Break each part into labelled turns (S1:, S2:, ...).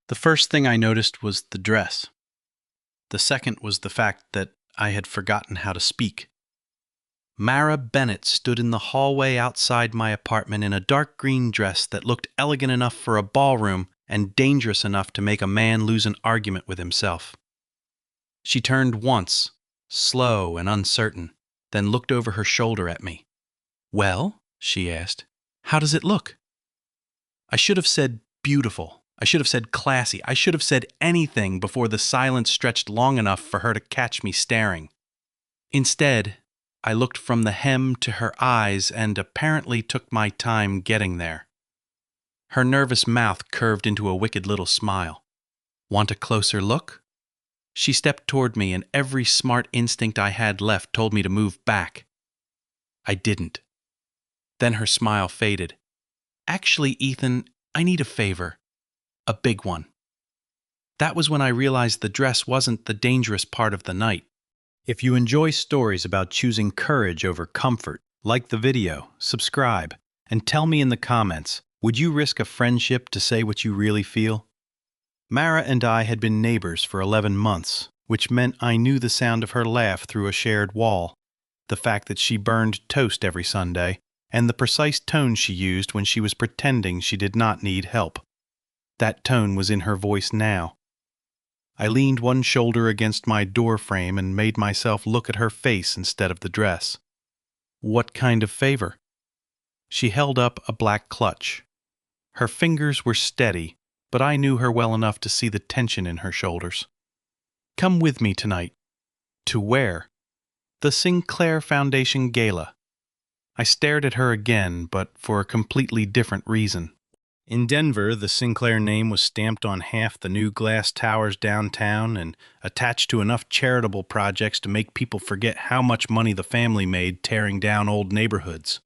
S1: The first thing I noticed was the dress. The second was the fact that I had forgotten how to speak. Mara Bennett stood in the hallway outside my apartment in a dark green dress that looked elegant enough for a ballroom and dangerous enough to make a man lose an argument with himself. She turned once, slow and uncertain, then looked over her shoulder at me. "Well," she asked, "how does it look?" I should have said beautiful. I should have said classy. I should have said anything before the silence stretched long enough for her to catch me staring. Instead, I looked from the hem to her eyes and apparently took my time getting there. Her nervous mouth curved into a wicked little smile. "Want a closer look?" She stepped toward me, and every smart instinct I had left told me to move back. I didn't. Then her smile faded. "Actually, Ethan, I need a favor. A big one." That was when I realized the dress wasn't the dangerous part of the night. If you enjoy stories about choosing courage over comfort, like the video, subscribe, and tell me in the comments, would you risk a friendship to say what you really feel? Mara and I had been neighbors for 11 months, which meant I knew the sound of her laugh through a shared wall, the fact that she burned toast every Sunday, and the precise tone she used when she was pretending she did not need help. That tone was in her voice now. I leaned one shoulder against my door frame and made myself look at her face instead of the dress. "What kind of favor?" She held up a black clutch. Her fingers were steady, but I knew her well enough to see the tension in her shoulders. "Come with me tonight." "To where?" "The Sinclair Foundation Gala." I stared at her again, but for a completely different reason. In Denver, the Sinclair name was stamped on half the new glass towers downtown and attached to enough charitable projects to make people forget how much money the family made tearing down old neighborhoods.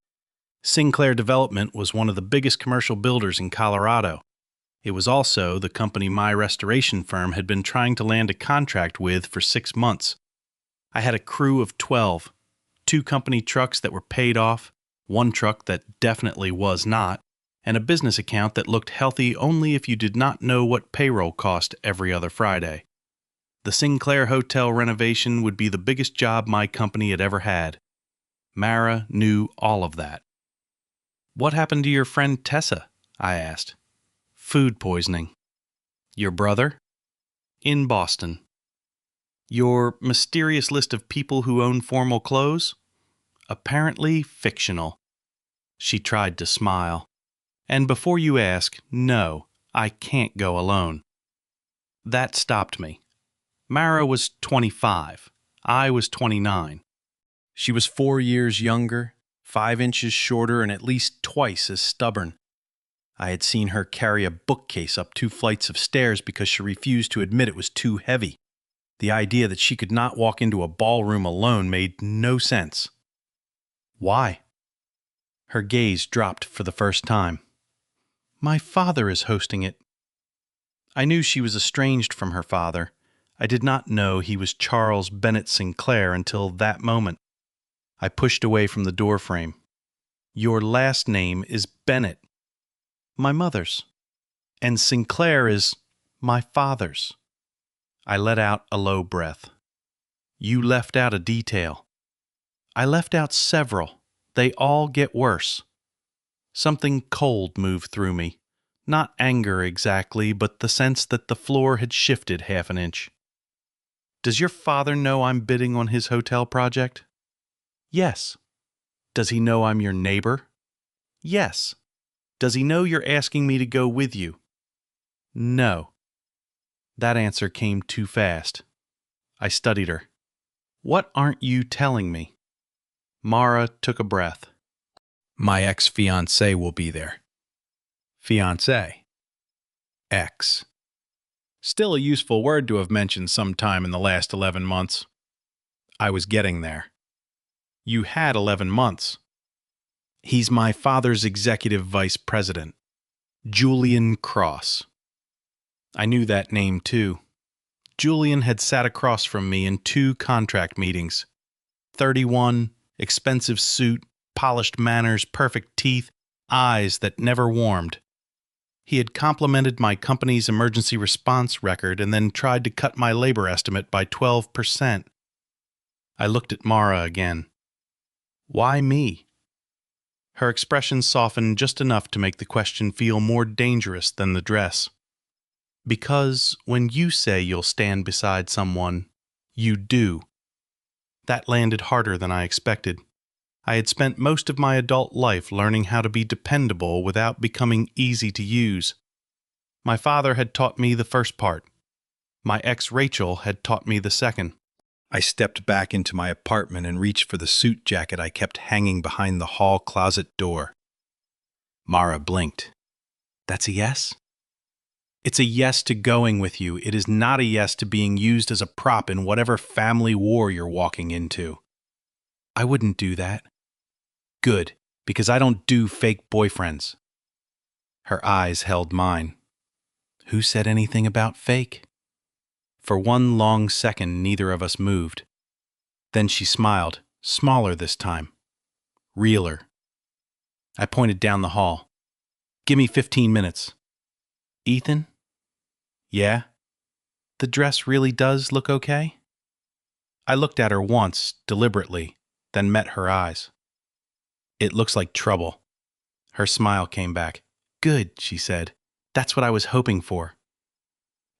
S1: Sinclair Development was one of the biggest commercial builders in Colorado. It was also the company my restoration firm had been trying to land a contract with for 6 months. I had a crew of 12, 2 company trucks that were paid off, 1 truck that definitely was not, and a business account that looked healthy only if you did not know what payroll cost every other Friday. The Sinclair Hotel renovation would be the biggest job my company had ever had. Mara knew all of that. "What happened to your friend Tessa?" I asked. "Food poisoning." "Your brother?" "In Boston." "Your mysterious list of people who own formal clothes?" "Apparently fictional." She tried to smile. "And before you ask, no, I can't go alone." That stopped me. Mara was 25. I was 29. She was 4 years younger, 5 inches shorter, and at least twice as stubborn. I had seen her carry a bookcase up 2 flights of stairs because she refused to admit it was too heavy. The idea that she could not walk into a ballroom alone made no sense. "Why?" Her gaze dropped for the first time. "My father is hosting it." I knew she was estranged from her father. I did not know he was Charles Bennett Sinclair until that moment. I pushed away from the doorframe. "Your last name is Bennett." "My mother's." "And Sinclair is my father's." I let out a low breath. "You left out a detail." "I left out several. They all get worse." Something cold moved through me. Not anger exactly, but the sense that the floor had shifted half an inch. "Does your father know I'm bidding on his hotel project?" "Yes." "Does he know I'm your neighbor?" "Yes." "Does he know you're asking me to go with you?" "No." That answer came too fast. I studied her. "What aren't you telling me?" Mara took a breath. "My ex-fiancé will be there." "Fiancé." "Ex." Still a useful word to have mentioned sometime in the last 11 months. I was getting there. "You had 11 months. "He's my father's executive vice president. Julian Cross." I knew that name too. Julian had sat across from me in 2 contract meetings. 31, expensive suit, polished manners, perfect teeth, eyes that never warmed. He had complimented my company's emergency response record and then tried to cut my labor estimate by 12%. I looked at Mara again. Why me? Her expression softened just enough to make the question feel more dangerous than the dress. Because when you say you'll stand beside someone, you do. That landed harder than I expected. I had spent most of my adult life learning how to be dependable without becoming easy to use. My father had taught me the first part. My ex Rachel had taught me the second. I stepped back into my apartment and reached for the suit jacket I kept hanging behind the hall closet door. Mara blinked. That's a yes? It's a yes to going with you. It is not a yes to being used as a prop in whatever family war you're walking into. I wouldn't do that. Good, because I don't do fake boyfriends. Her eyes held mine. Who said anything about fake? For one long second, neither of us moved. Then she smiled, smaller this time. Realer. I pointed down the hall. Give me 15 minutes. Ethan? Yeah? The dress really does look okay? I looked at her once, deliberately, then met her eyes. It looks like trouble. Her smile came back. Good, she said. That's what I was hoping for.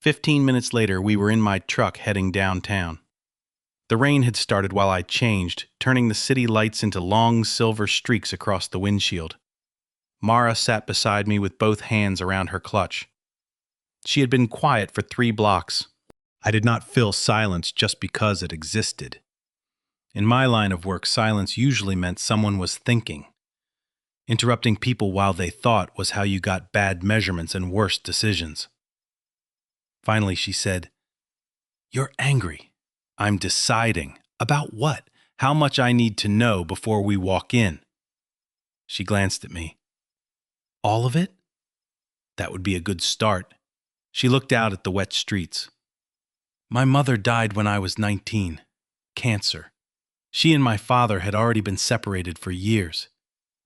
S1: 15 minutes later, we were in my truck heading downtown. The rain had started while I changed, turning the city lights into long silver streaks across the windshield. Mara sat beside me with both hands around her clutch. She had been quiet for 3 blocks. I did not fill silence just because it existed. In my line of work, silence usually meant someone was thinking. Interrupting people while they thought was how you got bad measurements and worse decisions. Finally, she said, You're angry. I'm deciding. About what? How much I need to know before we walk in. She glanced at me. All of it? That would be a good start. She looked out at the wet streets. My mother died when I was 19. Cancer. She and my father had already been separated for years.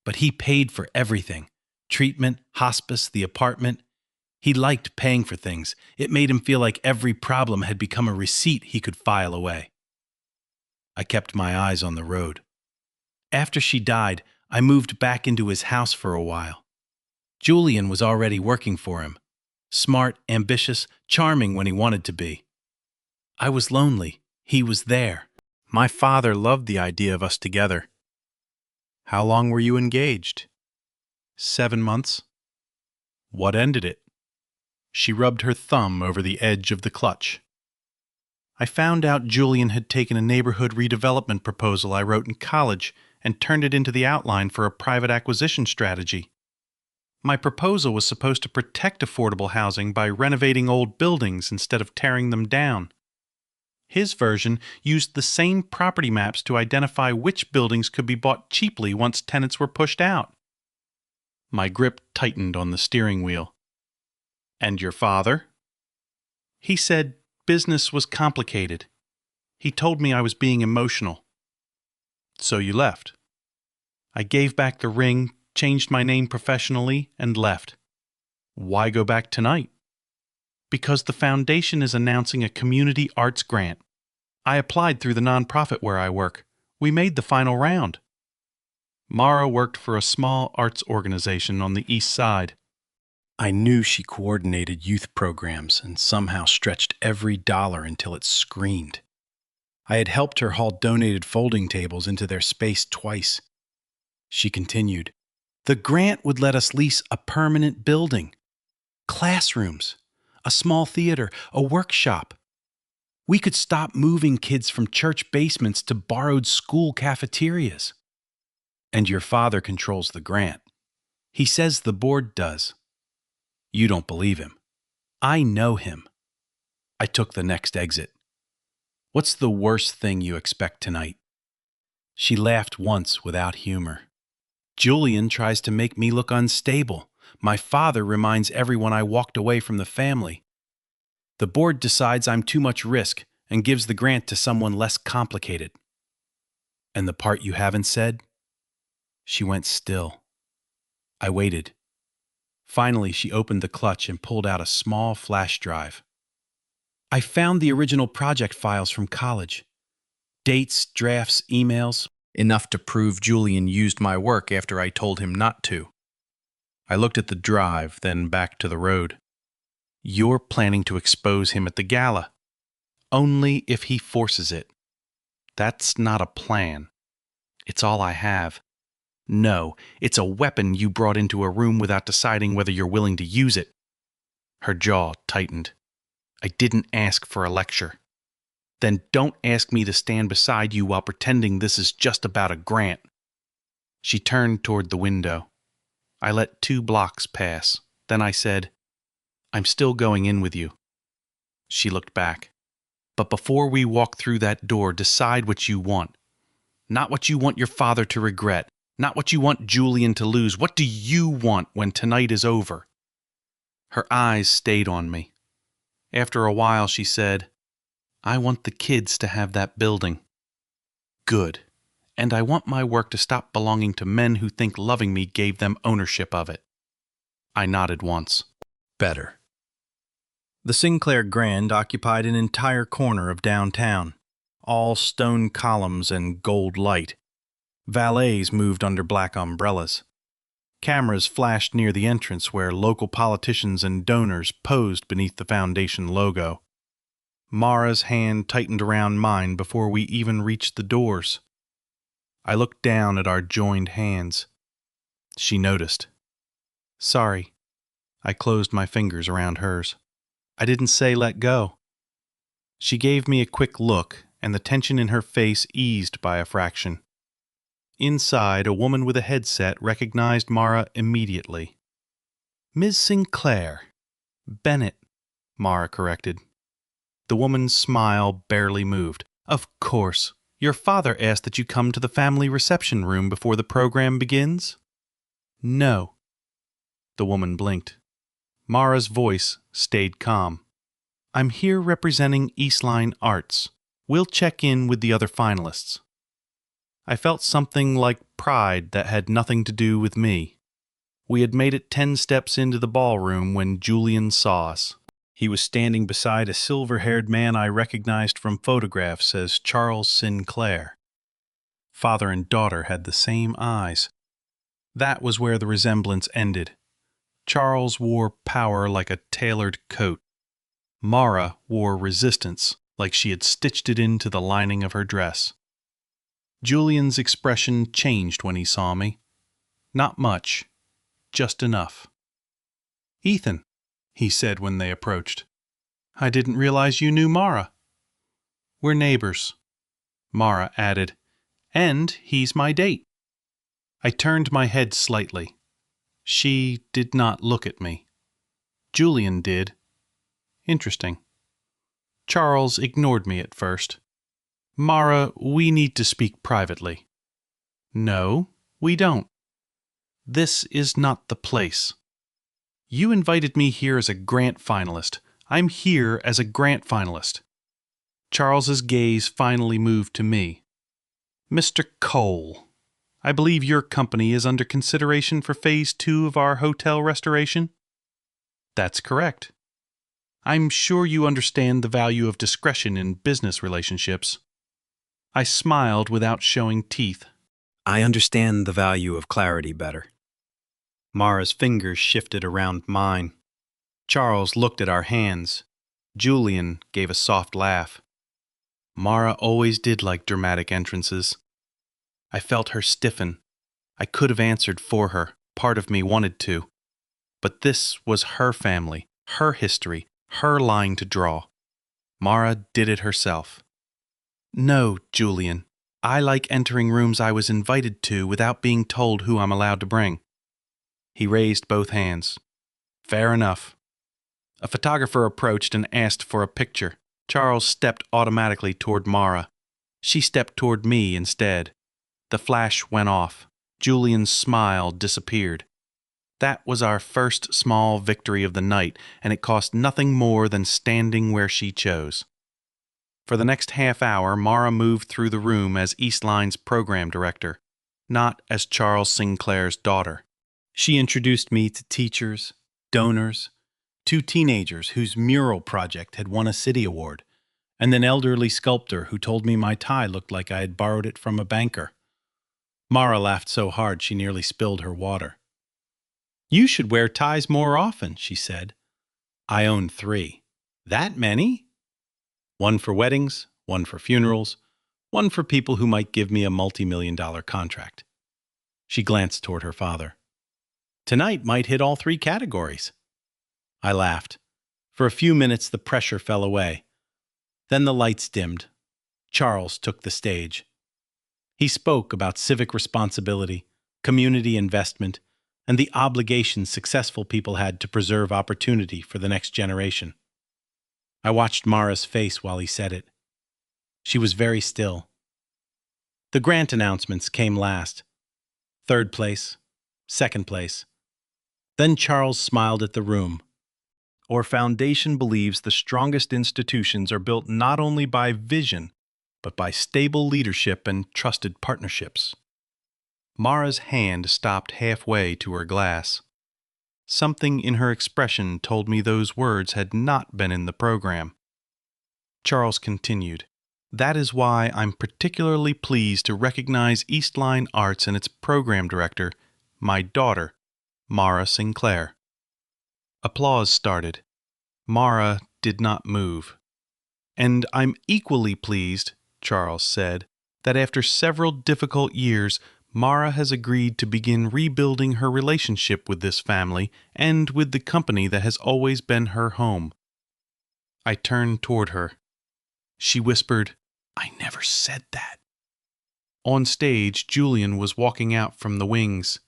S1: But he paid for everything. Treatment, hospice, the apartment. He liked paying for things. It made him feel like every problem had become a receipt he could file away. I kept my eyes on the road. After she died, I moved back into his house for a while. Julian was already working for him. Smart, ambitious, charming when he wanted to be. I was lonely. He was there. My father loved the idea of us together. How long were you engaged? 7 months. What ended it? She rubbed her thumb over the edge of the clutch. I found out Julian had taken a neighborhood redevelopment proposal I wrote in college and turned it into the outline for a private acquisition strategy. My proposal was supposed to protect affordable housing by renovating old buildings instead of tearing them down. His version used the same property maps to identify which buildings could be bought cheaply once tenants were pushed out. My grip tightened on the steering wheel. And your father? He said business was complicated. He told me I was being emotional. So you left. I gave back the ring, changed my name professionally, and left. Why go back tonight? Because the foundation is announcing a community arts grant. I applied through the nonprofit where I work. We made the final round. Mara worked for a small arts organization on the east side. I knew she coordinated youth programs and somehow stretched every dollar until it screamed. I had helped her haul donated folding tables into their space twice. She continued, The grant would let us lease a permanent building, classrooms, a small theater, a workshop. We could stop moving kids from church basements to borrowed school cafeterias. And your father controls the grant. He says the board does. You don't believe him. I know him. I took the next exit. What's the worst thing you expect tonight? She laughed once without humor. Julian tries to make me look unstable. My father reminds everyone I walked away from the family. The board decides I'm too much risk and gives the grant to someone less complicated. And the part you haven't said? She went still. I waited. Finally, she opened the clutch and pulled out a small flash drive. I found the original project files from college. Dates, drafts, emails. Enough to prove Julian used my work after I told him not to. I looked at the drive, then back to the road. You're planning to expose him at the gala. Only if he forces it. That's not a plan. It's all I have. No, it's a weapon you brought into a room without deciding whether you're willing to use it. Her jaw tightened. I didn't ask for a lecture. Then don't ask me to stand beside you while pretending this is just about a grant. She turned toward the window. I let 2 blocks pass. Then I said, I'm still going in with you. She looked back. But before we walk through that door, decide what you want. Not what you want your father to regret. Not what you want Julian to lose. What do you want when tonight is over? Her eyes stayed on me. After a while, she said, I want the kids to have that building. Good. And I want my work to stop belonging to men who think loving me gave them ownership of it. I nodded once. Better. The Sinclair Grand occupied an entire corner of downtown, all stone columns and gold light. Valets moved under black umbrellas. Cameras flashed near the entrance where local politicians and donors posed beneath the foundation logo. Mara's hand tightened around mine before we even reached the doors. I looked down at our joined hands. She noticed. Sorry. I closed my fingers around hers. I didn't say let go. She gave me a quick look, and the tension in her face eased by a fraction. Inside, a woman with a headset recognized Mara immediately. Ms. Sinclair. Bennett, Mara corrected. The woman's smile barely moved. Of course. Your father asked that you come to the family reception room before the program begins? No. The woman blinked. Mara's voice stayed calm. I'm here representing Eastline Arts. We'll check in with the other finalists. I felt something like pride that had nothing to do with me. We had made it 10 steps into the ballroom when Julian saw us. He was standing beside a silver-haired man I recognized from photographs as Charles Sinclair. Father and daughter had the same eyes. That was where the resemblance ended. Charles wore power like a tailored coat. Mara wore resistance like she had stitched it into the lining of her dress. Julian's expression changed when he saw me. Not much, just enough. Ethan, he said when they approached. I didn't realize you knew Mara. We're neighbors, Mara added, and he's my date. I turned my head slightly. She did not look at me. Julian did. Interesting. Charles ignored me at first. Mara, we need to speak privately. No, we don't. This is not the place. You invited me here as a grant finalist. I'm here as a grant finalist. Charles's gaze finally moved to me. Mr. Cole, I believe your company is under consideration for Phase 2 of our hotel restoration? That's correct. I'm sure you understand the value of discretion in business relationships. I smiled without showing teeth. I understand the value of clarity better. Mara's fingers shifted around mine. Charles looked at our hands. Julian gave a soft laugh. Mara always did like dramatic entrances. I felt her stiffen. I could have answered for her. Part of me wanted to. But this was her family, her history, her line to draw. Mara did it herself. No, Julian. I like entering rooms I was invited to without being told who I'm allowed to bring. He raised both hands. Fair enough. A photographer approached and asked for a picture. Charles stepped automatically toward Mara. She stepped toward me instead. The flash went off. Julian's smile disappeared. That was our first small victory of the night, and it cost nothing more than standing where she chose. For the next half hour, Mara moved through the room as Eastline's program director, not as Charles Sinclair's daughter. She introduced me to teachers, donors, two teenagers whose mural project had won a city award, and an elderly sculptor who told me my tie looked like I had borrowed it from a banker. Mara laughed so hard she nearly spilled her water. "You should wear ties more often," she said. "I own 3. "That many?" "One for weddings, one for funerals, one for people who might give me a multimillion-dollar contract." She glanced toward her father. "Tonight might hit all 3 categories." I laughed. For a few minutes the pressure fell away. Then the lights dimmed. Charles took the stage. He spoke about civic responsibility, community investment, and the obligations successful people had to preserve opportunity for the next generation. I watched Mara's face while he said it. She was very still. The grant announcements came last. 3rd place, 2nd place. Then Charles smiled at the room. "Our foundation believes the strongest institutions are built not only by vision, but by stable leadership and trusted partnerships." Mara's hand stopped halfway to her glass. Something in her expression told me those words had not been in the program. Charles continued, "That is why I'm particularly pleased to recognize Eastline Arts and its program director, my daughter, Mara Sinclair." Applause started. Mara did not move. "And I'm equally pleased," Charles said, "that after several difficult years, Mara has agreed to begin rebuilding her relationship with this family and with the company that has always been her home." I turned toward her. She whispered, "I never said that." On stage, Julian was walking out from the wings.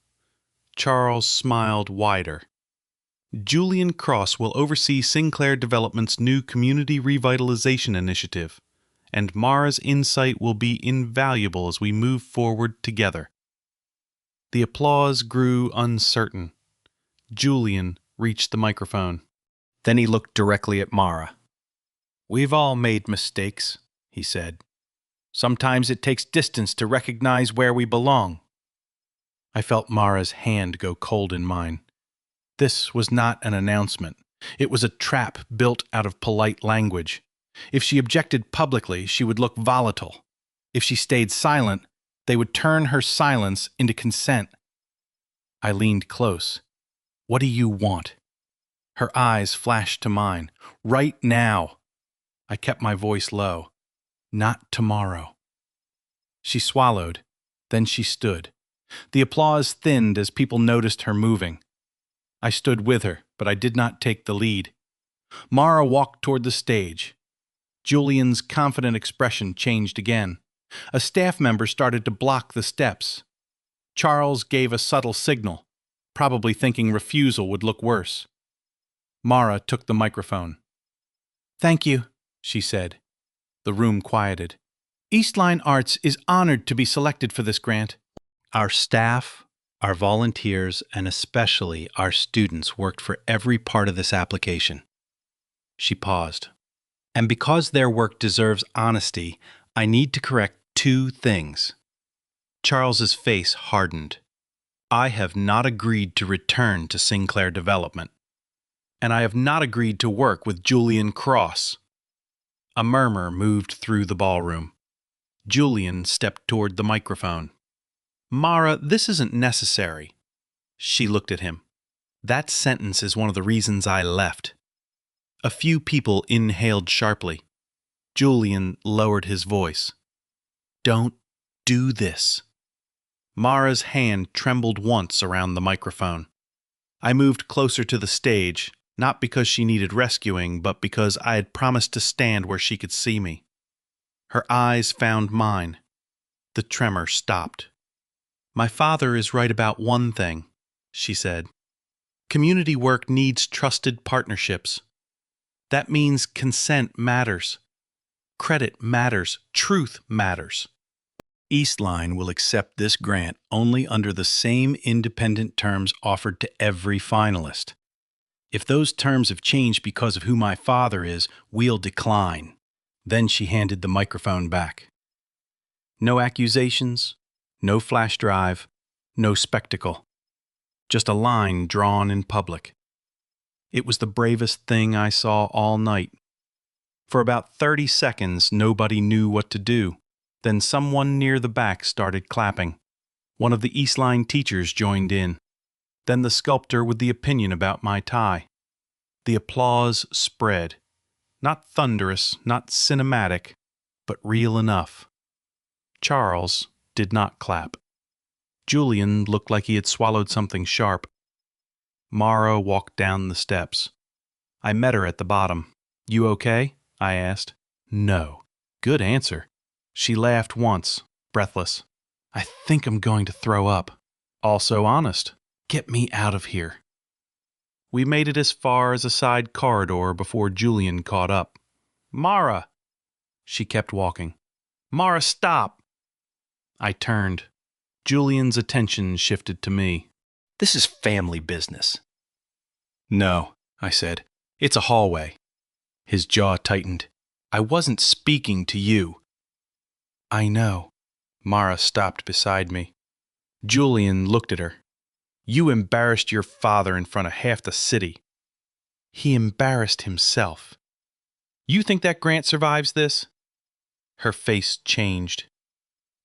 S1: Charles smiled wider. "Julian Cross will oversee Sinclair Development's new community revitalization initiative, and Mara's insight will be invaluable as we move forward together." The applause grew uncertain. Julian reached the microphone. Then he looked directly at Mara. "We've all made mistakes," he said. "Sometimes it takes distance to recognize where we belong." I felt Mara's hand go cold in mine. This was not an announcement. It was a trap built out of polite language. If she objected publicly, she would look volatile. If she stayed silent, they would turn her silence into consent. I leaned close. "What do you want?" Her eyes flashed to mine. "Right now." I kept my voice low. "Not tomorrow." She swallowed. Then she stood. The applause thinned as people noticed her moving. I stood with her, but I did not take the lead. Mara walked toward the stage. Julian's confident expression changed again. A staff member started to block the steps. Charles gave a subtle signal, probably thinking refusal would look worse. Mara took the microphone. "Thank you," she said. The room quieted. "Eastline Arts is honored to be selected for this grant." Our staff, our volunteers, and especially our students worked for every part of this application. She paused. "And because their work deserves honesty, I need to correct 2 things." Charles's face hardened. "I have not agreed to return to Sinclair Development. And I have not agreed to work with Julian Cross." A murmur moved through the ballroom. Julian stepped toward the microphone. "Mara, this isn't necessary." She looked at him. "That sentence is one of the reasons I left." A few people inhaled sharply. Julian lowered his voice. "Don't do this." Mara's hand trembled once around the microphone. I moved closer to the stage, not because she needed rescuing, but because I had promised to stand where she could see me. Her eyes found mine. The tremor stopped. "My father is right about one thing," she said. "Community work needs trusted partnerships. That means consent matters. Credit matters. Truth matters. Eastline will accept this grant only under the same independent terms offered to every finalist. If those terms have changed because of who my father is, we'll decline." Then she handed the microphone back. No accusations, no flash drive, no spectacle. just a line drawn in public. It was the bravest thing I saw all night. For about 30 seconds, nobody knew what to do. Then someone near the back started clapping. One of the East Line teachers joined in. Then the sculptor with the opinion about my tie. The applause spread. Not thunderous, not cinematic, but real enough. Charles did not clap. Julian looked like he had swallowed something sharp. Mara walked down the steps. I met her at the bottom. "You okay?" I asked. "No." Good answer. She laughed once, breathless. "I think I'm going to throw up." Also honest. "Get me out of here." We made it as far as a side corridor before Julian caught up. "Mara!" She kept walking. "Mara, stop!" I turned. Julian's attention shifted to me. "This is family business." "No," I said. "It's a hallway." His jaw tightened. "I wasn't speaking to you." "I know." Mara stopped beside me. Julian looked at her. "You embarrassed your father in front of half the city." "He embarrassed himself." "You think that grant survives this?" Her face changed.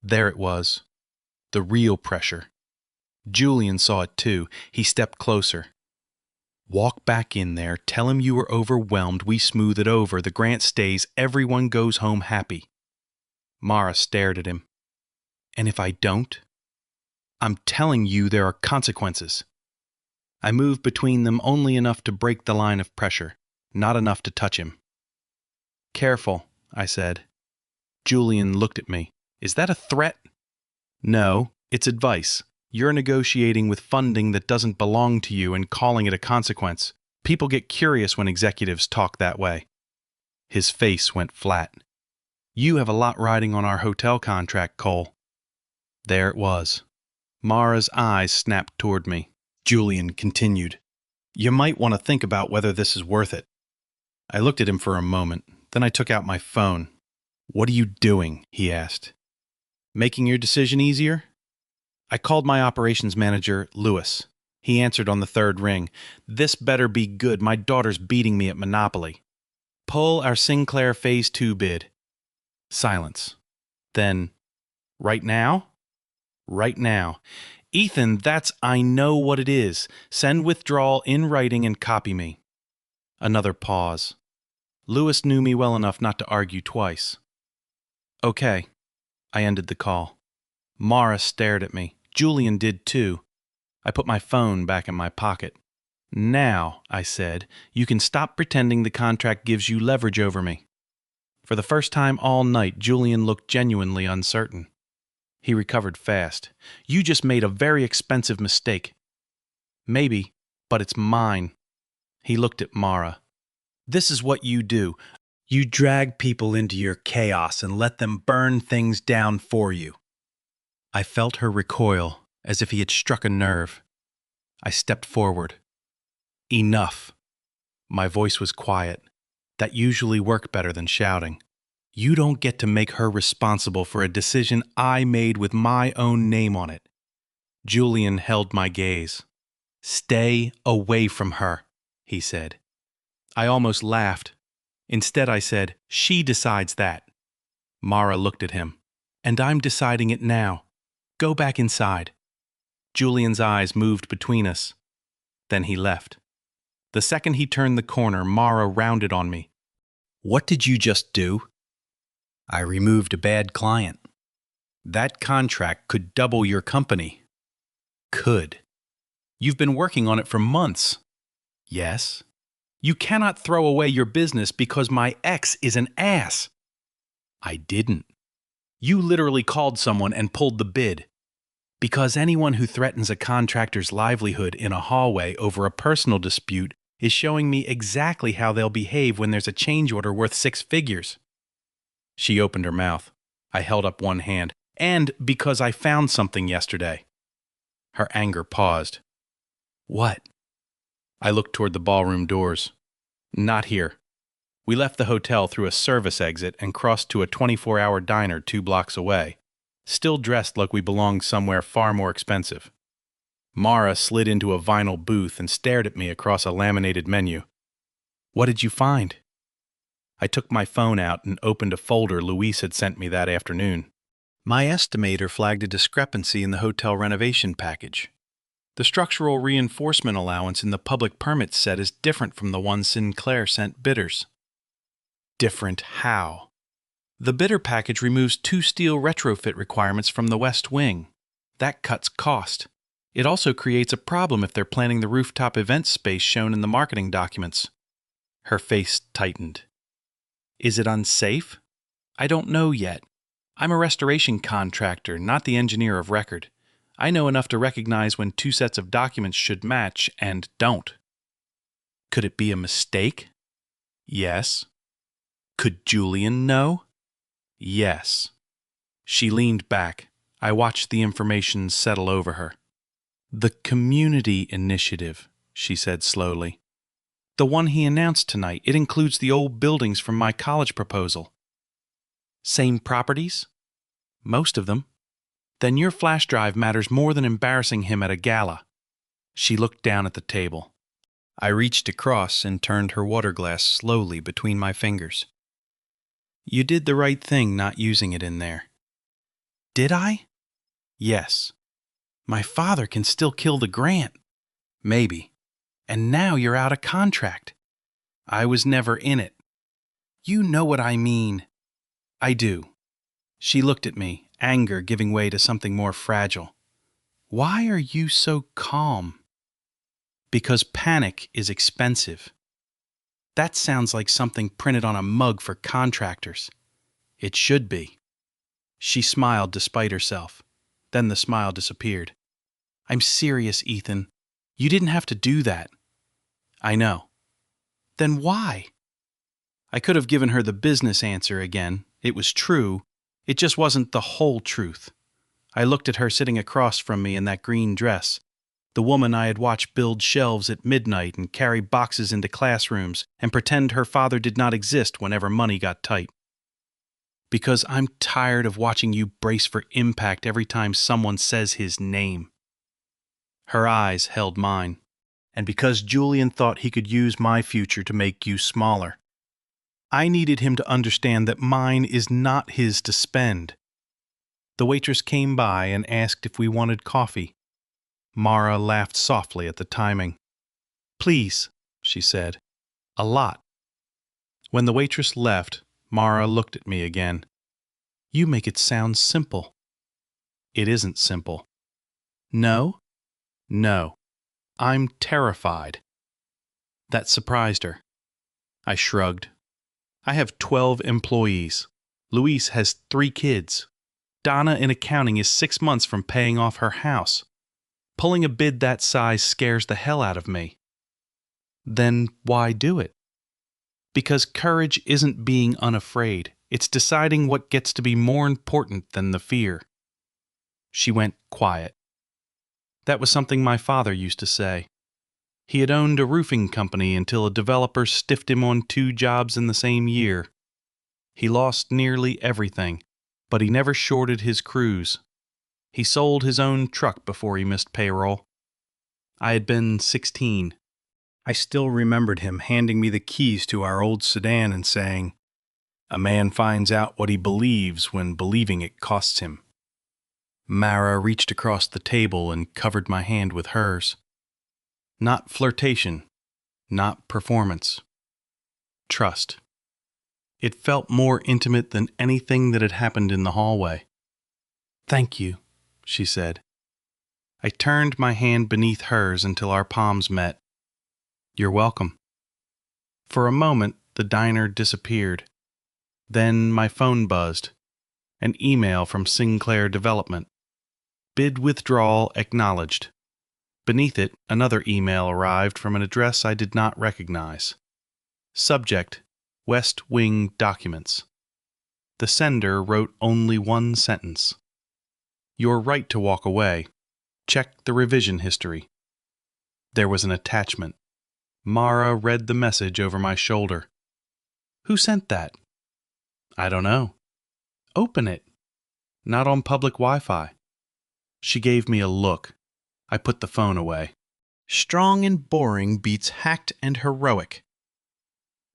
S1: There it was. The real pressure. Julian saw it too. He stepped closer. "Walk back in there, tell him you were overwhelmed, we smooth it over, the grant stays, everyone goes home happy." Mara stared at him. "And if I don't?" "I'm telling you there are consequences." I moved between them only enough to break the line of pressure, not enough to touch him. "Careful," I said. Julian looked at me. "Is that a threat?" "No, it's advice. You're negotiating with funding that doesn't belong to you and calling it a consequence. People get curious when executives talk that way." His face went flat. "You have a lot riding on our hotel contract, Cole." There it was. Mara's eyes snapped toward me. Julian continued. "You might want to think about whether this is worth it." I looked at him for a moment. Then I took out my phone. "What are you doing?" he asked. "Making your decision easier?" I called my operations manager, Lewis. He answered on the third ring. "This better be good. My daughter's beating me at Monopoly." "Pull our Sinclair Phase 2 bid." Silence. Then, "Right now?" "Right now." "Ethan, I know what it is. Send withdrawal in writing and copy me." Another pause. Lewis knew me well enough not to argue twice. "Okay." I ended the call. Mara stared at me. Julian did too. I put my phone back in my pocket. "Now," I said, "you can stop pretending the contract gives you leverage over me." For the first time all night, Julian looked genuinely uncertain. He recovered fast. "You just made a very expensive mistake." "Maybe, but it's mine." He looked at Mara. "This is what you do. You drag people into your chaos and let them burn things down for you." I felt her recoil, as if he had struck a nerve. I stepped forward. "Enough." My voice was quiet. That usually worked better than shouting. "You don't get to make her responsible for a decision I made with my own name on it." Julian held my gaze. "Stay away from her," he said. I almost laughed. Instead I said, "She decides that." Mara looked at him. "And I'm deciding it now. Go back inside." Julian's eyes moved between us. Then he left. The second he turned the corner, Mara rounded on me. "What did you just do?" "I removed a bad client." "That contract could double your company." "Could." "You've been working on it for months." "Yes." "You cannot throw away your business because my ex is an ass." "I didn't." "You literally called someone and pulled the bid." "Because anyone who threatens a contractor's livelihood in a hallway over a personal dispute is showing me exactly how they'll behave when there's a change order worth 6 figures. She opened her mouth. I held up one hand. "And because I found something yesterday." Her anger paused. "What?" I looked toward the ballroom doors. "Not here." We left the hotel through a service exit and crossed to a 24-hour diner 2 blocks away, still dressed like we belonged somewhere far more expensive. Mara slid into a vinyl booth and stared at me across a laminated menu. "What did you find?" I took my phone out and opened a folder Luis had sent me that afternoon. My estimator flagged a discrepancy in the hotel renovation package. The structural reinforcement allowance in the public permit set is different from the one Sinclair sent bidders. Different how? The bidder package removes 2 steel retrofit requirements from the west wing. That cuts cost. It also creates a problem if they're planning the rooftop event space shown in the marketing documents. Her face tightened. Is it unsafe? I don't know yet. I'm a restoration contractor, not the engineer of record. I know enough to recognize when 2 sets of documents should match and don't. Could it be a mistake? Yes. Could Julian know? Yes. She leaned back. I watched the information settle over her. The community initiative, she said slowly. The one he announced tonight. It includes the old buildings from my college proposal. Same properties? Most of them. Then your flash drive matters more than embarrassing him at a gala. She looked down at the table. I reached across and turned her water glass slowly between my fingers. You did the right thing not using it in there. Did I? Yes. My father can still kill the grant. Maybe. And now you're out of contract. I was never in it. You know what I mean. I do. She looked at me, anger giving way to something more fragile. Why are you so calm? Because panic is expensive. That sounds like something printed on a mug for contractors. It should be. She smiled despite herself. Then the smile disappeared. I'm serious, Ethan. You didn't have to do that. I know. Then why? I could have given her the business answer again. It was true. It just wasn't the whole truth. I looked at her sitting across from me in that green dress, the woman I had watched build shelves at midnight and carry boxes into classrooms and pretend her father did not exist whenever money got tight. Because I'm tired of watching you brace for impact every time someone says his name. Her eyes held mine. And because Julian thought he could use my future to make you smaller. I needed him to understand that mine is not his to spend. The waitress came by and asked if we wanted coffee. Mara laughed softly at the timing. Please, she said. A lot. When the waitress left, Mara looked at me again. You make it sound simple. It isn't simple. No? No. I'm terrified. That surprised her. I shrugged. I have 12 employees. Luis has 3 kids. Donna in accounting is 6 months from paying off her house. Pulling a bid that size scares the hell out of me. Then why do it? Because courage isn't being unafraid. It's deciding what gets to be more important than the fear. She went quiet. That was something my father used to say. He had owned a roofing company until a developer stiffed him on 2 jobs in the same year. He lost nearly everything, but he never shorted his crews. He sold his own truck before he missed payroll. I had been 16. I still remembered him handing me the keys to our old sedan and saying, "A man finds out what he believes when believing it costs him." Mara reached across the table and covered my hand with hers. Not flirtation, not performance. Trust. It felt more intimate than anything that had happened in the hallway. Thank you, she said. I turned my hand beneath hers until our palms met. You're welcome. For a moment, the diner disappeared. Then my phone buzzed. An email from Sinclair Development. Bid withdrawal acknowledged. Beneath it, another email arrived from an address I did not recognize. Subject, West Wing Documents. The sender wrote only one sentence. Your right to walk away. Check the revision history. There was an attachment. Mara read the message over my shoulder. Who sent that? I don't know. Open it. Not on public Wi-Fi. She gave me a look. I put the phone away. Strong and boring beats hacked and heroic.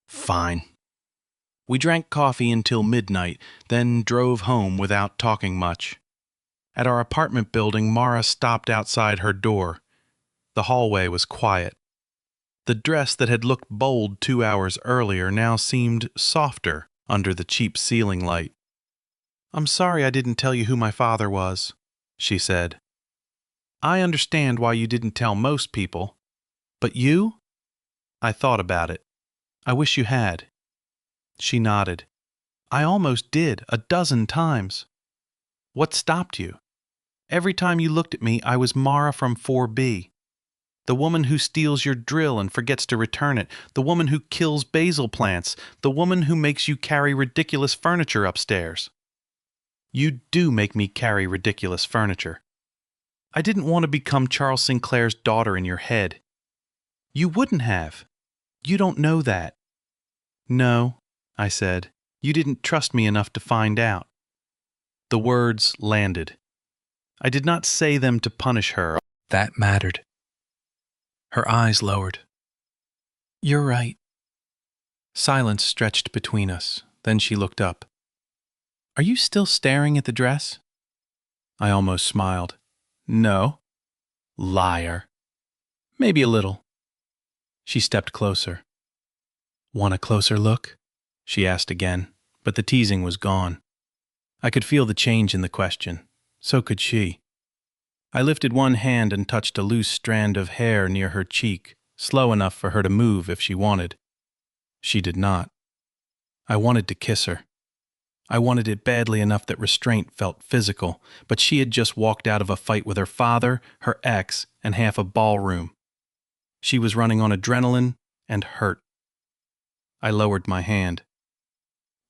S1: Fine. We drank coffee until midnight, then drove home without talking much. At our apartment building, Mara stopped outside her door. The hallway was quiet. The dress that had looked bold 2 hours earlier now seemed softer under the cheap ceiling light. "I'm sorry I didn't tell you who my father was," she said. "I understand why you didn't tell most people. But you?" I thought about it. "I wish you had." She nodded. "I almost did, 12 times. What stopped you? Every time you looked at me, I was Mara from 4B. The woman who steals your drill and forgets to return it. The woman who kills basil plants. The woman who makes you carry ridiculous furniture upstairs." "You do make me carry ridiculous furniture." "I didn't want to become Charles Sinclair's daughter in your head." "You wouldn't have. You don't know that." "No," I said. "You didn't trust me enough to find out." The words landed. I did not say them to punish her. That mattered. Her eyes lowered. "You're right." Silence stretched between us. Then she looked up. "Are you still staring at the dress?" I almost smiled. "No." "Liar." "Maybe a little." She stepped closer. "Want a closer look?" she asked again, but the teasing was gone. I could feel the change in the question. So could she. I lifted one hand and touched a loose strand of hair near her cheek, slow enough for her to move if she wanted. She did not. I wanted to kiss her. I wanted it badly enough that restraint felt physical, but she had just walked out of a fight with her father, her ex, and half a ballroom. She was running on adrenaline and hurt. I lowered my hand.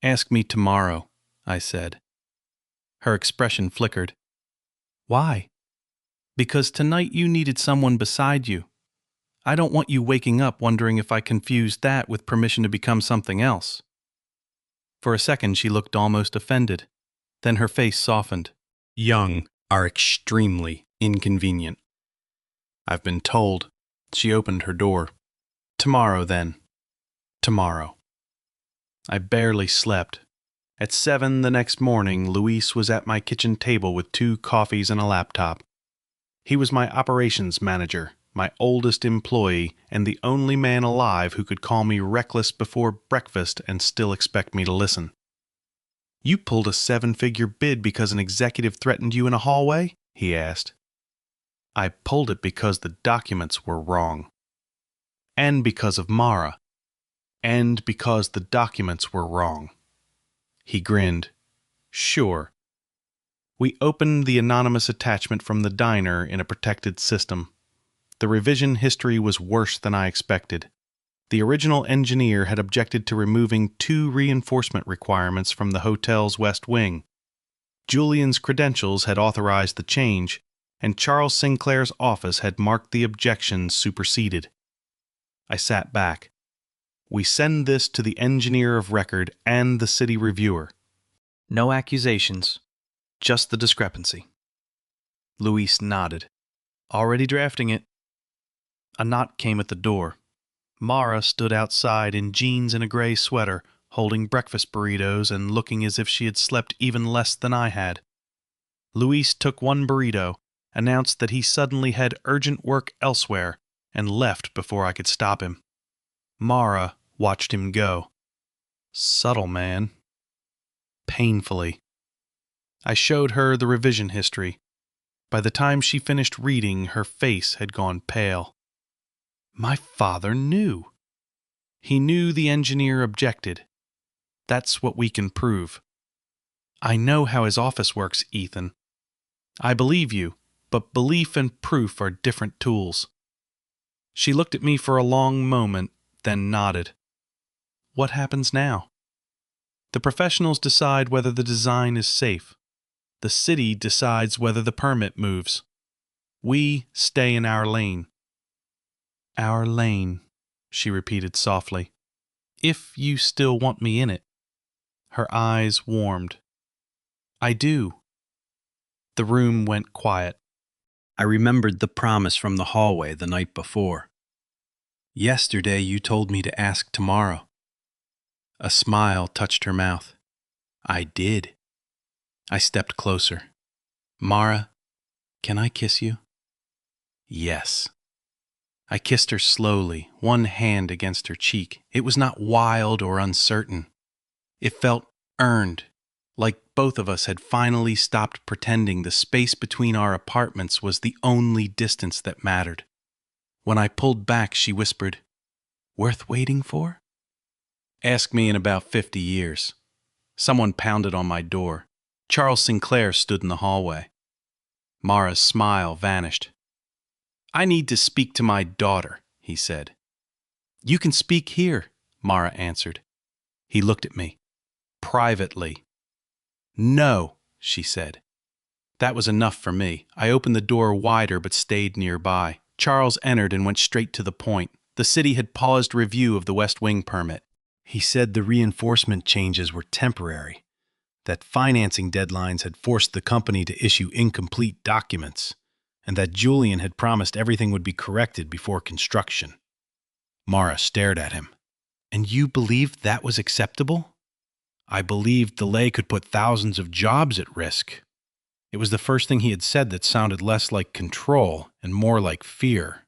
S1: "Ask me tomorrow," I said. Her expression flickered. "Why?" "Because tonight you needed someone beside you. I don't want you waking up wondering if I confused that with permission to become something else." For a second she looked almost offended. Then her face softened. "Young are extremely inconvenient. I've been told." She opened her door. "Tomorrow, then. Tomorrow." I barely slept. At 7 the next morning, Luis was at my kitchen table with 2 coffees and a laptop. He was my operations manager, my oldest employee, and the only man alive who could call me reckless before breakfast and still expect me to listen. "You pulled a 7-figure bid because an executive threatened you in a hallway?" he asked. "I pulled it because the documents were wrong. And because of Mara. And because the documents were wrong." He grinned. "Sure." We opened the anonymous attachment from the diner in a protected system. The revision history was worse than I expected. The original engineer had objected to removing 2 reinforcement requirements from the hotel's west wing. Julian's credentials had authorized the change, and Charles Sinclair's office had marked the objections superseded. I sat back. "We send this to the engineer of record and the city reviewer. No accusations. Just the discrepancy." Luis nodded. "Already drafting it." A knock came at the door. Mara stood outside in jeans and a gray sweater, holding breakfast burritos and looking as if she had slept even less than I had. Luis took one burrito, announced that he suddenly had urgent work elsewhere, and left before I could stop him. Mara watched him go. Subtle man. Painfully. I showed her the revision history. By the time she finished reading, her face had gone pale. My father knew. He knew the engineer objected. That's what we can prove. I know how his office works, Ethan. I believe you, but belief and proof are different tools. She looked at me for a long moment, then nodded. What happens now? The professionals decide whether the design is safe. The city decides whether the permit moves. We stay in our lane. Our lane, she repeated softly. If you still want me in it. Her eyes warmed. I do. The room went quiet. I remembered the promise from the hallway the night before. Yesterday you told me to ask tomorrow. A smile touched her mouth. I did. I stepped closer. Mara, can I kiss you? Yes. I kissed her slowly, one hand against her cheek. It was not wild or uncertain. It felt earned, like both of us had finally stopped pretending the space between our apartments was the only distance that mattered. When I pulled back, she whispered, "Worth waiting for?" Ask me in about 50 years. Someone pounded on my door. Charles Sinclair stood in the hallway. Mara's smile vanished. I need to speak to my daughter, he said. You can speak here, Mara answered. He looked at me. Privately. No, she said. That was enough for me. I opened the door wider but stayed nearby. Charles entered and went straight to the point. The city had paused review of the West Wing permit. He said the reinforcement changes were temporary, that financing deadlines had forced the company to issue incomplete documents, and that Julian had promised everything would be corrected before construction. Mara stared at him. And you believed that was acceptable? I believed delay could put thousands of jobs at risk. It was the first thing he had said that sounded less like control and more like fear.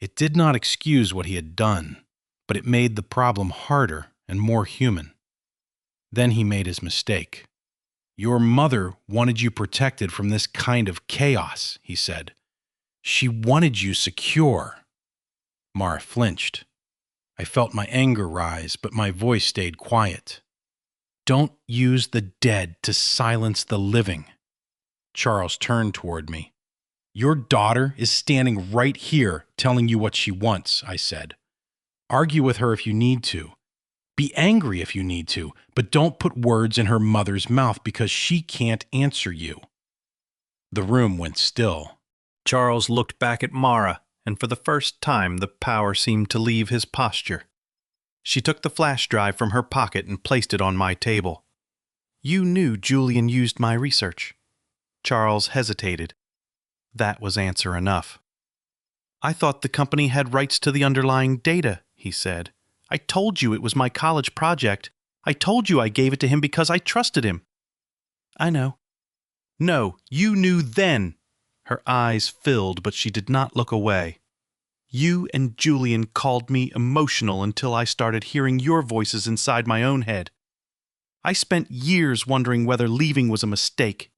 S1: It did not excuse what he had done, but it made the problem harder and more human. Then he made his mistake. Your mother wanted you protected from this kind of chaos, he said. She wanted you secure. Mara flinched. I felt my anger rise, but my voice stayed quiet. Don't use the dead to silence the living. Charles turned toward me. Your daughter is standing right here telling you what she wants, I said. Argue with her if you need to. Be angry if you need to, but don't put words in her mother's mouth because she can't answer you. The room went still. Charles looked back at Mara, and for the first time the power seemed to leave his posture. She took the flash drive from her pocket and placed it on my table. You knew Julian used my research. Charles hesitated. That was answer enough. I thought the company had rights to the underlying data, he said. I told you it was my college project. I told you I gave it to him because I trusted him. I know. No, you knew then. Her eyes filled, but she did not look away. You and Julian called me emotional until I started hearing your voices inside my own head. I spent years wondering whether leaving was a mistake.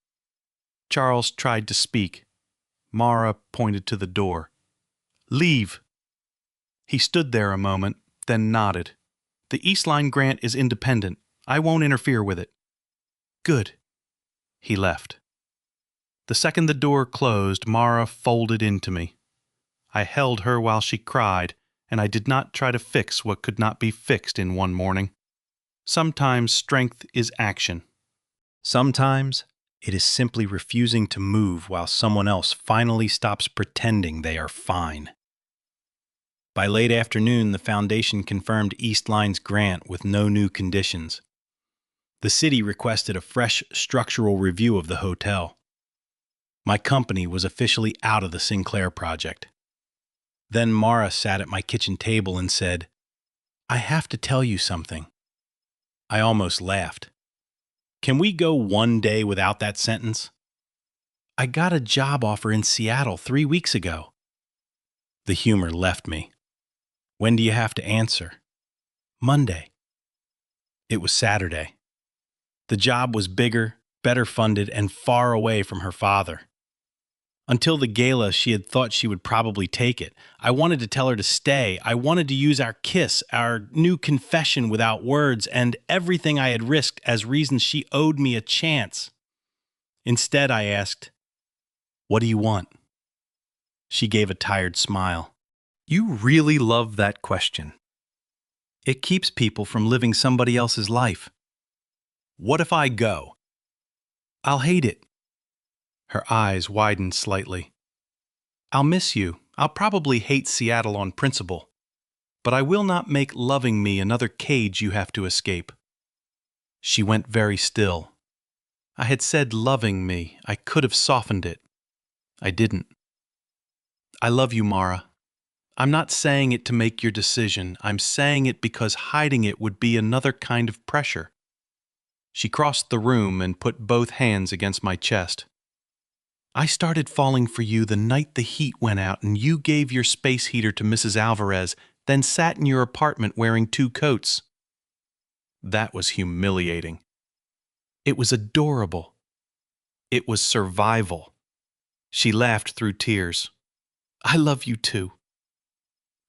S1: Charles tried to speak. Mara pointed to the door. Leave. He stood there a moment, then nodded. The East Line grant is independent. I won't interfere with it. Good. He left. The second the door closed, Mara folded into me. I held her while she cried, and I did not try to fix what could not be fixed in one morning. Sometimes strength is action. Sometimes it is simply refusing to move while someone else finally stops pretending they are fine. By late afternoon, the Foundation confirmed East Line's grant with no new conditions. The city requested a fresh structural review of the hotel. My company was officially out of the Sinclair project. Then Mara sat at my kitchen table and said, I have to tell you something. I almost laughed. Can we go one day without that sentence? I got a job offer in Seattle 3 weeks ago. The humor left me. When do you have to answer? Monday. It was Saturday. The job was bigger, better funded, and far away from her father. Until the gala, she had thought she would probably take it. I wanted to tell her to stay. I wanted to use our kiss, our new confession without words, and everything I had risked as reasons she owed me a chance. Instead, I asked, What do you want? She gave a tired smile. You really love that question. It keeps people from living somebody else's life. What if I go? I'll hate it. Her eyes widened slightly. I'll miss you. I'll probably hate Seattle on principle. But I will not make loving me another cage you have to escape. She went very still. I had said loving me. I could have softened it. I didn't. I love you, Mara. I'm not saying it to make your decision. I'm saying it because hiding it would be another kind of pressure. She crossed the room and put both hands against my chest. I started falling for you the night the heat went out and you gave your space heater to Mrs. Alvarez, then sat in your apartment wearing 2 coats. That was humiliating. It was adorable. It was survival. She laughed through tears. I love you too.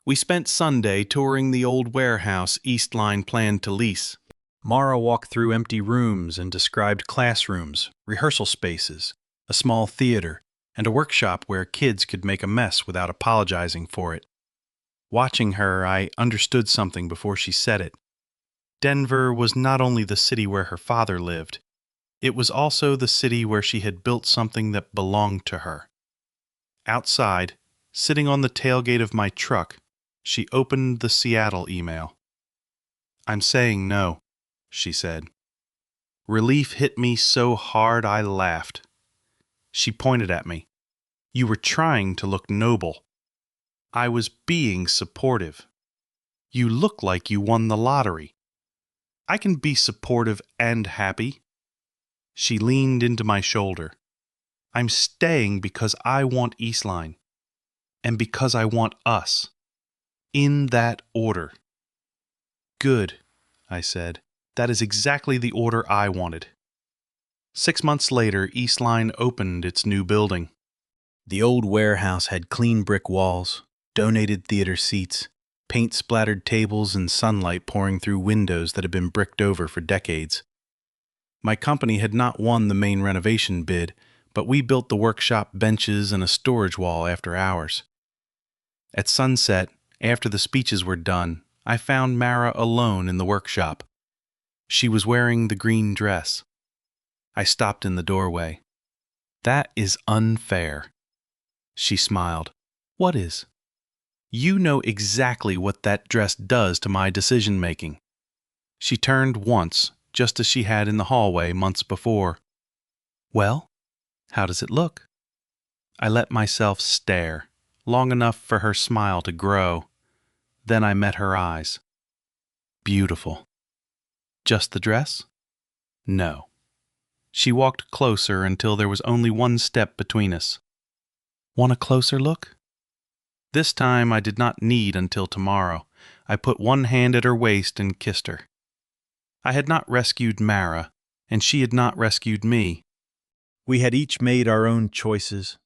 S1: We spent Sunday touring the old warehouse East Line planned to lease. Mara walked through empty rooms and described classrooms, rehearsal spaces, a small theater, and a workshop where kids could make a mess without apologizing for it. Watching her, I understood something before she said it. Denver was not only the city where her father lived, it was also the city where she had built something that belonged to her. Outside, sitting on the tailgate of my truck, she opened the Seattle email. I'm saying no, she said. Relief hit me so hard I laughed. She pointed at me. You were trying to look noble. I was being supportive. You look like you won the lottery. I can be supportive and happy. She leaned into my shoulder. I'm staying because I want Eastline. And because I want us. In that order. Good, I said. That is exactly the order I wanted. 6 months later, Eastline opened its new building. The old warehouse had clean brick walls, donated theater seats, paint-splattered tables, and sunlight pouring through windows that had been bricked over for decades. My company had not won the main renovation bid, but we built the workshop benches and a storage wall after hours. At sunset, after the speeches were done, I found Mara alone in the workshop. She was wearing the green dress. I stopped in the doorway. That is unfair. She smiled. What is? You know exactly what that dress does to my decision-making. She turned once, just as she had in the hallway months before. Well, how does it look? I let myself stare, long enough for her smile to grow. Then I met her eyes. Beautiful. Just the dress? No. She walked closer until there was only one step between us. Want a closer look? This time I did not need until tomorrow. I put one hand at her waist and kissed her. I had not rescued Mara, and she had not rescued me. We had each made our own choices,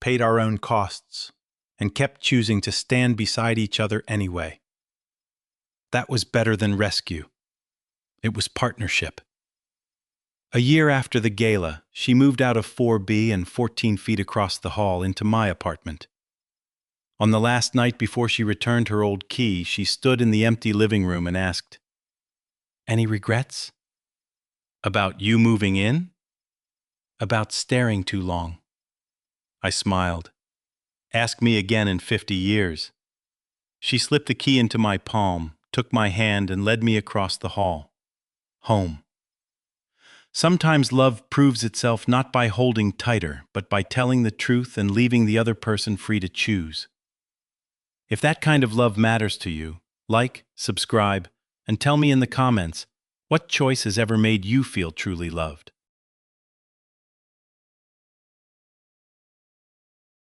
S1: paid our own costs, and kept choosing to stand beside each other anyway. That was better than rescue. It was partnership. A year after the gala, she moved out of 4B and 14 feet across the hall into my apartment. On the last night before she returned her old key, she stood in the empty living room and asked, Any regrets? About you moving in? About staring too long. I smiled. Ask me again in 50 years. She slipped the key into my palm, took my hand, and led me across the hall. Home. Sometimes love proves itself not by holding tighter, but by telling the truth and leaving the other person free to choose. If that kind of love matters to you, like, subscribe, and tell me in the comments what choice has ever made you feel truly loved.